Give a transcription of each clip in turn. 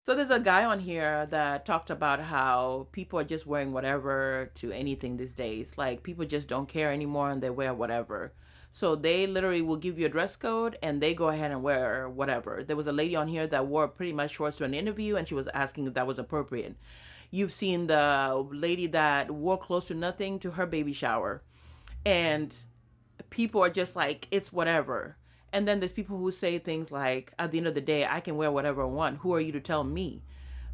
So there's a guy on here that talked about how people are just wearing whatever to anything these days. Like people just don't care anymore and they wear whatever. So they literally will give you a dress code and they go ahead and wear whatever. There was a lady on here that wore pretty much shorts to an interview and she was asking if that was appropriate. You've seen the lady that wore close to nothing to her baby shower. And people are just like, it's whatever. And then there's people who say things like, at the end of the day, I can wear whatever I want. Who are you to tell me?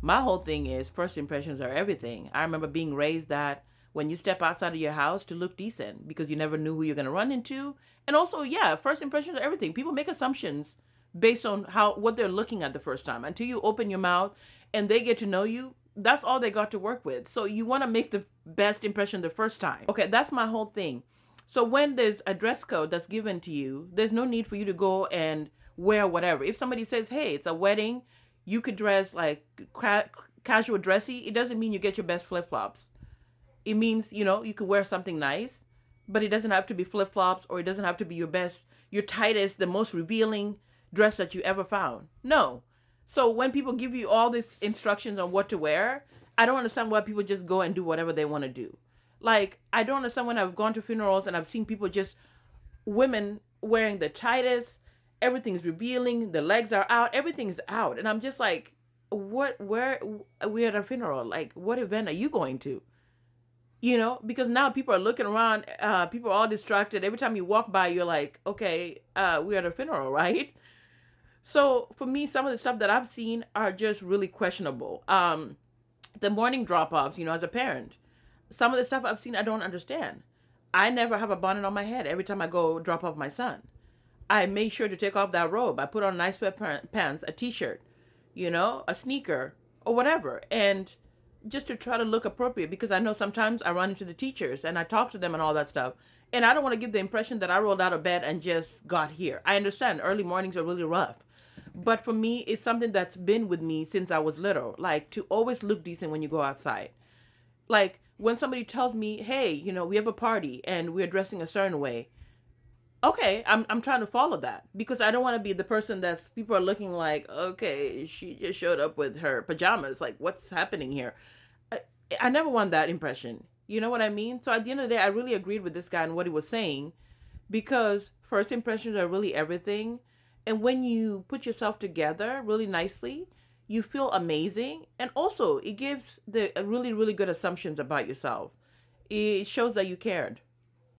My whole thing is first impressions are everything. I remember being raised that when you step outside of your house to look decent because you never knew who you're going to run into. And also, yeah, first impressions are everything. People make assumptions based on how what they're looking at the first time. Until you open your mouth and they get to know you, that's all they got to work with. So you want to make the best impression the first time. Okay, that's my whole thing. So when there's a dress code that's given to you, there's no need for you to go and wear whatever. If somebody says, "Hey, it's a wedding, you could dress like casual dressy," it doesn't mean you get your best flip-flops. It means, you could wear something nice, but it doesn't have to be flip-flops or it doesn't have to be your best, your tightest, the most revealing dress that you ever found. No. So when people give you all these instructions on what to wear, I don't understand why people just go and do whatever they want to do. Like, I don't understand when I've gone to funerals and I've seen people just, women wearing the tightest, everything's revealing, the legs are out, everything's out. And I'm just like, where, we're at a funeral. Like, what event are you going to? Because now people are looking around, people are all distracted. Every time you walk by, you're like, okay, we're at a funeral, right? So for me, some of the stuff that I've seen are just really questionable. The morning drop-offs, as a parent, some of the stuff I've seen I don't understand. I never have a bonnet on my head every time I go drop off my son. I make sure to take off that robe. I put on nice sweatpants, a t-shirt, a sneaker or whatever. And just to try to look appropriate, because I know sometimes I run into the teachers and I talk to them and all that stuff. And I don't want to give the impression that I rolled out of bed and just got here. I understand early mornings are really rough. But for me, it's something that's been with me since I was little. Like, to always look decent when you go outside. Like, when somebody tells me, hey, we have a party and we're dressing a certain way, okay, I'm trying to follow that because I don't want to be the person that's people are looking like, okay, she just showed up with her pajamas. Like, what's happening here? I, I never want that impression. You know what I mean? So at the end of the day, I really agreed with this guy and what he was saying because first impressions are really everything. And when you put yourself together really nicely, you feel amazing. And also, it gives the really, really good assumptions about yourself. It shows that you cared.